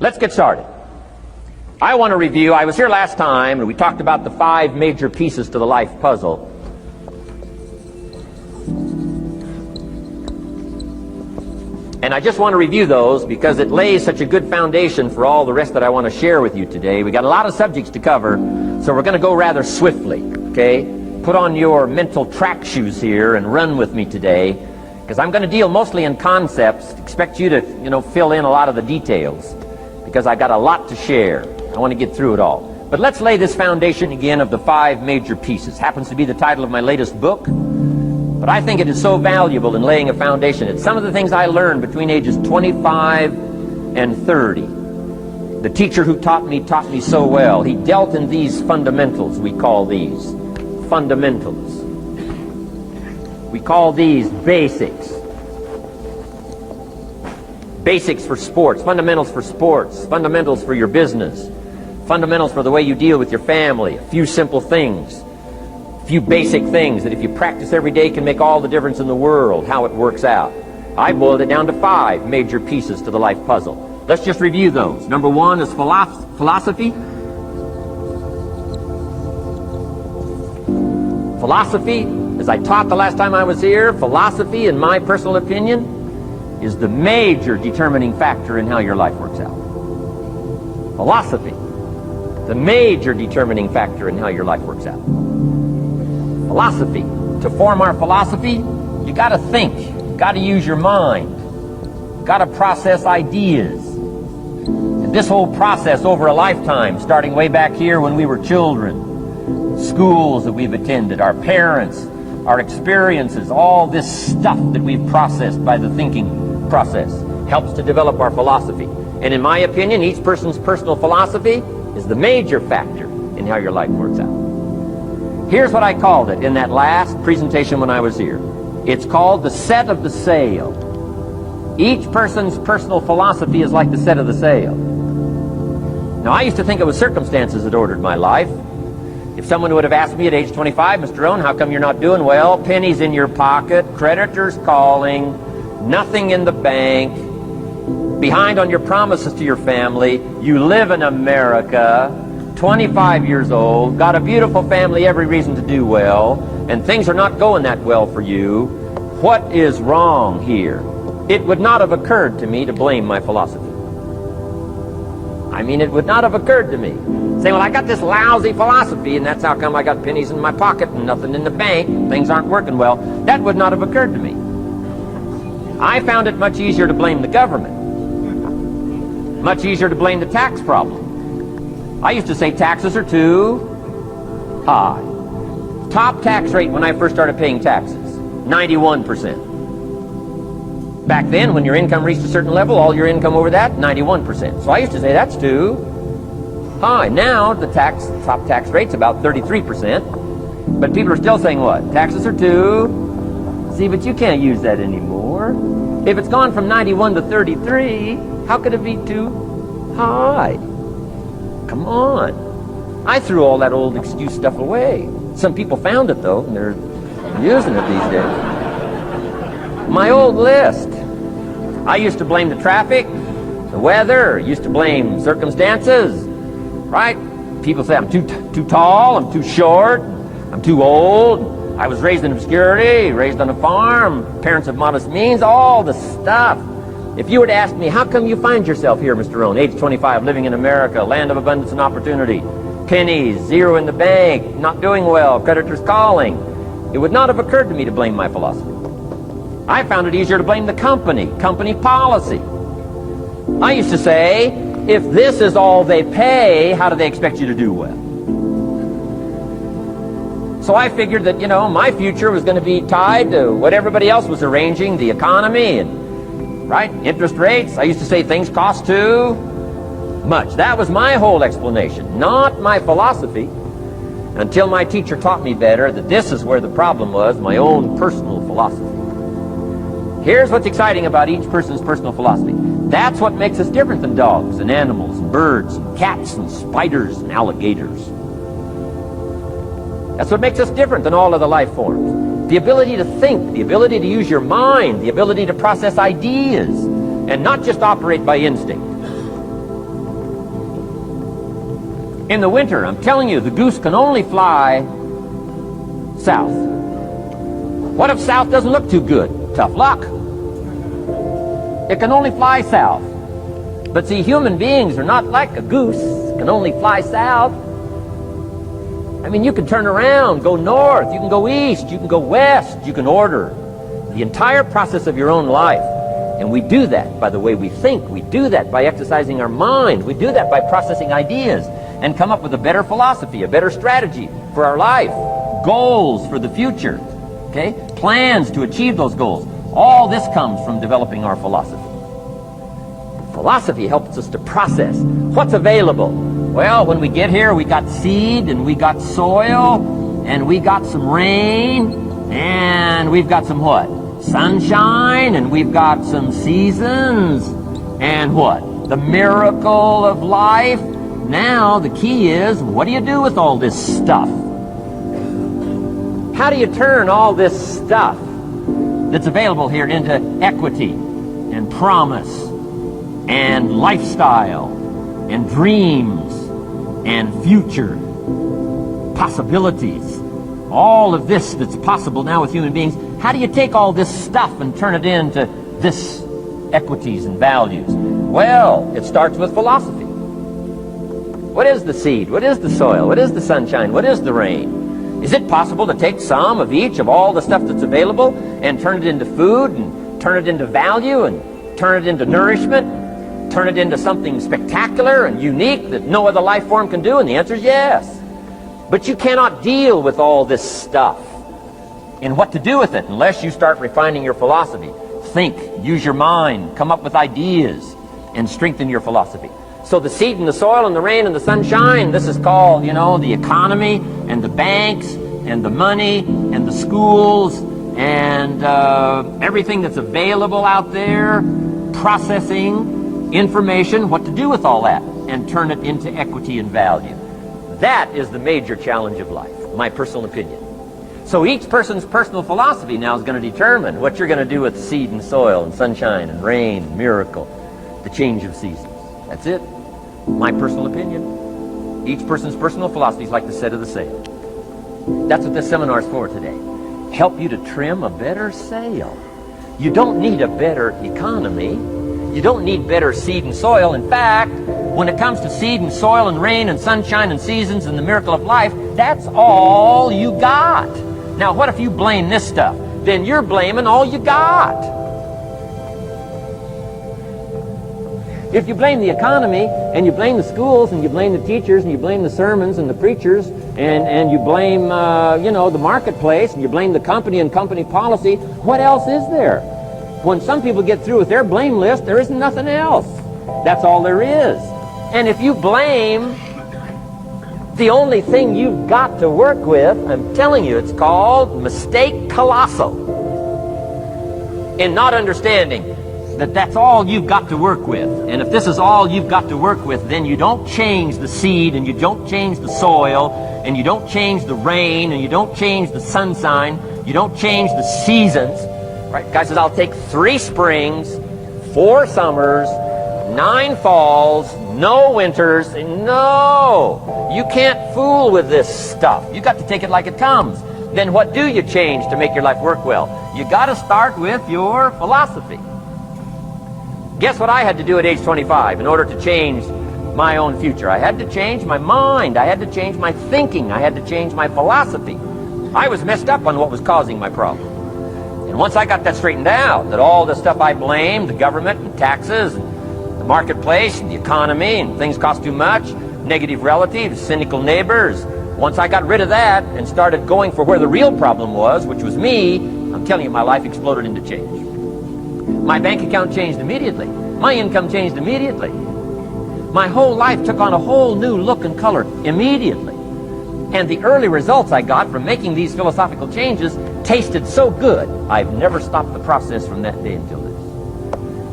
Let's get started. I want to review, I was here last time and we talked about the 5 major pieces to the life puzzle. And I just want to review those because it lays such a good foundation for all the rest that I want to share with you today. We got a lot of subjects to cover, so we're going to go rather swiftly, okay? Put on your mental track shoes here and run with me today, because I'm going to deal mostly in concepts. Expect you to, fill in a lot of the details, because I've got a lot to share. I want to get through it all. But let's lay this foundation again of the 5 major pieces. Happens to be the title of my latest book. But I think it is so valuable in laying a foundation. It's some of the things I learned between ages 25 and 30. The teacher who taught me so well. He dealt in these fundamentals, we call these. Fundamentals. We call these basics. Basics for sports, fundamentals for sports, fundamentals for your business, fundamentals for the way you deal with your family, a few simple things. Few basic things that if you practice every day can make all the difference in the world, how it works out. I boiled it down to 5 major pieces to the life puzzle. Let's just review those. Number 1 is philosophy. Philosophy, as I taught the last time I was here, philosophy, in my personal opinion, is the major determining factor in how your life works out. Philosophy, the major determining factor in how your life works out. Philosophy. To form our philosophy, you got to think. You got to use your mind. You got to process ideas. And this whole process over a lifetime, starting way back here when we were children, schools that we've attended, our parents, our experiences, all this stuff that we've processed by the thinking process helps to develop our philosophy. And in my opinion, each person's personal philosophy is the major factor in how your life works out. Here's what I called it in that last presentation when I was here. It's called the set of the sail. Each person's personal philosophy is like the set of the sail. Now, I used to think it was circumstances that ordered my life. If someone would have asked me at age 25, Mr. Rohn, how come you're not doing well? Pennies in your pocket, creditors calling, nothing in the bank, behind on your promises to your family, you live in America, 25 years old, got a beautiful family, every reason to do well, and things are not going that well for you. What is wrong here? It would not have occurred to me to blame my philosophy. I mean, it would not have occurred to me. Saying, well, I got this lousy philosophy, and that's how come I got pennies in my pocket and nothing in the bank, things aren't working well. That would not have occurred to me. I found it much easier to blame the government. Much easier to blame the tax problem. I used to say taxes are too high. Top tax rate when I first started paying taxes, 91%. Back then, when your income reached a certain level, all your income over that, 91%. So I used to say that's too high. Now, the top tax rate's about 33%. But people are still saying what? Taxes are too... See, but you can't use that anymore. If it's gone from 91 to 33, how could it be too high? Come on. I threw all that old excuse stuff away. Some people found it, though, and they're using it these days. My old list. I used to blame the traffic, the weather, used to blame circumstances, right? People say I'm too tall, I'm too short, I'm too old, I was raised in obscurity, raised on a farm, parents of modest means, all the stuff. If you were to ask me, how come you find yourself here, Mr. Rohn, age 25, living in America, land of abundance and opportunity, pennies, zero in the bank, not doing well, creditors calling, it would not have occurred to me to blame my philosophy. I found it easier to blame the company policy. I used to say, if this is all they pay, how do they expect you to do well? So I figured that, my future was going to be tied to what everybody else was arranging, the economy and right? Interest rates. I used to say things cost too much. That was my whole explanation, not my philosophy, until my teacher taught me better that this is where the problem was, my own personal philosophy. Here's what's exciting about each person's personal philosophy. That's what makes us different than dogs and animals and birds and cats and spiders and alligators. That's what makes us different than all other life forms. The ability to think, the ability to use your mind, the ability to process ideas, and not just operate by instinct. In the winter, I'm telling you, the goose can only fly south. What if south doesn't look too good? Tough luck. It can only fly south. But see, human beings are not like a goose, can only fly south. I mean, you can turn around, go north, you can go east, you can go west, you can order the entire process of your own life. And we do that by the way we think. We do that by exercising our mind. We do that by processing ideas and come up with a better philosophy, a better strategy for our life, goals for the future, okay? Plans to achieve those goals. All this comes from developing our philosophy. Philosophy helps us to process what's available. Well, when we get here, we got seed, and we got soil, and we got some rain, and we've got some what? Sunshine, and we've got some seasons, and what? The miracle of life. Now, the key is, what do you do with all this stuff? How do you turn all this stuff that's available here into equity and promise and lifestyle and dreams and future possibilities? All of this that's possible now with human beings, how do you take all this stuff and turn it into this equities and values? Well, it starts with philosophy. What is the seed? What is the soil? What is the sunshine? What is the rain? Is it possible to take some of each of all the stuff that's available and turn it into food and turn it into value and turn it into nourishment, turn it into something spectacular and unique that no other life form can do? And the answer is yes. But you cannot deal with all this stuff and what to do with it unless you start refining your philosophy. Think, use your mind, come up with ideas, and strengthen your philosophy. So the seed and the soil and the rain and the sunshine, this is called, you know, the economy and the banks and the money and the schools and everything that's available out there, processing information, what to do with all that, and turn it into equity and value. That is the major challenge of life, my personal opinion. So each person's personal philosophy now is going to determine what you're going to do with seed and soil and sunshine and rain and miracle, the change of seasons. That's it. My personal opinion. Each person's personal philosophy is like the set of the sail. That's what this seminar is for today. Help you to trim a better sail. You don't need a better economy. You don't need better seed and soil. In fact, when it comes to seed and soil and rain and sunshine and seasons and the miracle of life, that's all you got. Now, what if you blame this stuff? Then you're blaming all you got. If you blame the economy, and you blame the schools, and you blame the teachers, and you blame the sermons and the preachers, and you blame, the marketplace, and you blame the company and company policy, what else is there? When some people get through with their blame list, there isn't nothing else. That's all there is. And if you blame the only thing you've got to work with, I'm telling you, it's called mistake colossal. In not understanding that that's all you've got to work with. And if this is all you've got to work with, then you don't change the seed, and you don't change the soil, and you don't change the rain, and you don't change the sunshine, you don't change the seasons. Right? Guy says, I'll take 3 springs, 4 summers, 9 falls, no winters. No! You can't fool with this stuff. You got to take it like it comes. Then what do you change to make your life work well? You got to start with your philosophy. Guess what I had to do at age 25 in order to change my own future? I had to change my mind. I had to change my thinking. I had to change my philosophy. I was messed up on what was causing my problem. And once I got that straightened out, that all the stuff I blamed, the government and taxes, and the marketplace and the economy, and things cost too much, negative relatives, cynical neighbors, once I got rid of that and started going for where the real problem was, which was me, I'm telling you, my life exploded into change. My bank account changed immediately. My income changed immediately. My whole life took on a whole new look and color immediately. And the early results I got from making these philosophical changes tasted so good, I've never stopped the process from that day until this.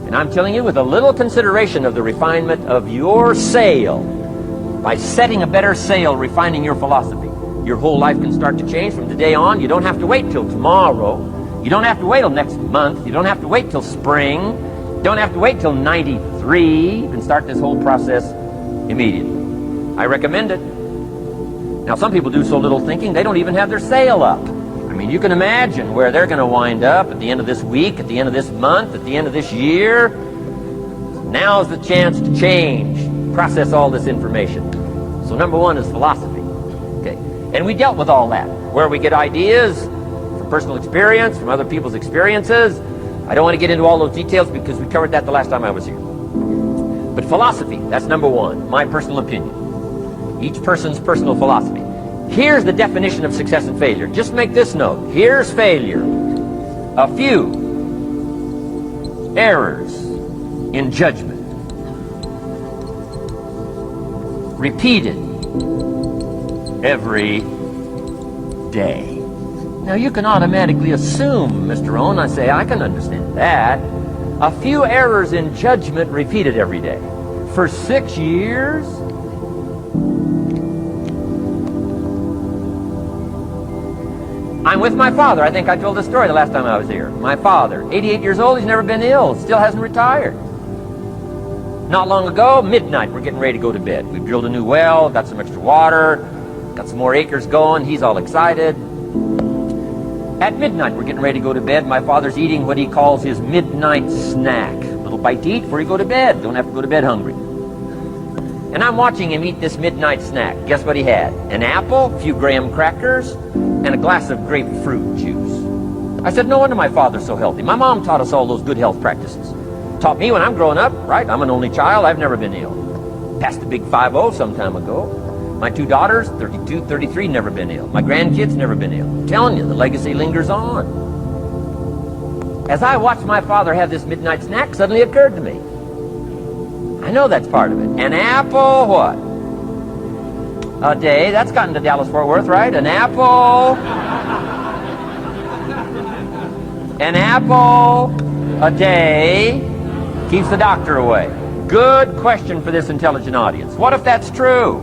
And I'm telling you, with a little consideration of the refinement of your sail, by setting a better sail, refining your philosophy, your whole life can start to change from today on. You don't have to wait till tomorrow. You don't have to wait till next month. You don't have to wait till spring. You don't have to wait till 93. You can start this whole process immediately. I recommend it. Now, some people do so little thinking, they don't even have their sail up. I mean, you can imagine where they're going to wind up at the end of this week, at the end of this month, at the end of this year. Now's the chance to change, process all this information. So number one is philosophy. Okay, and we dealt with all that, where we get ideas from personal experience, from other people's experiences. I don't want to get into all those details because we covered that the last time I was here. But philosophy, that's number one, my personal opinion. Each person's personal philosophy. Here's the definition of success and failure. Just make this note. Here's failure. A few errors in judgment, repeated every day. Now you can automatically assume, Mr. Rohn, I say, I can understand that. A few errors in judgment repeated every day. For 6 years? I'm with my father. I think I told this story the last time I was here. My father, 88 years old, he's never been ill, still hasn't retired. Not long ago, midnight, we're getting ready to go to bed. We've drilled a new well, got some extra water, got some more acres going, he's all excited. At midnight, we're getting ready to go to bed. My father's eating what he calls his midnight snack. A little bite to eat before you go to bed. Don't have to go to bed hungry. And I'm watching him eat this midnight snack. Guess what he had? An apple, a few graham crackers, and a glass of grapefruit juice. I said, no wonder my father's so healthy. My mom taught us all those good health practices. Taught me when I'm growing up, right? I'm an only child. I've never been ill. Passed the big 5-0 some time ago. My 2 daughters, 32, 33, never been ill. My grandkids, never been ill. I'm telling you, the legacy lingers on. As I watched my father have this midnight snack, suddenly it occurred to me. I know that's part of it. An apple, what? A day. That's gotten to Dallas-Fort Worth, right? An apple. An apple a day keeps the doctor away. Good question for this intelligent audience. What if that's true?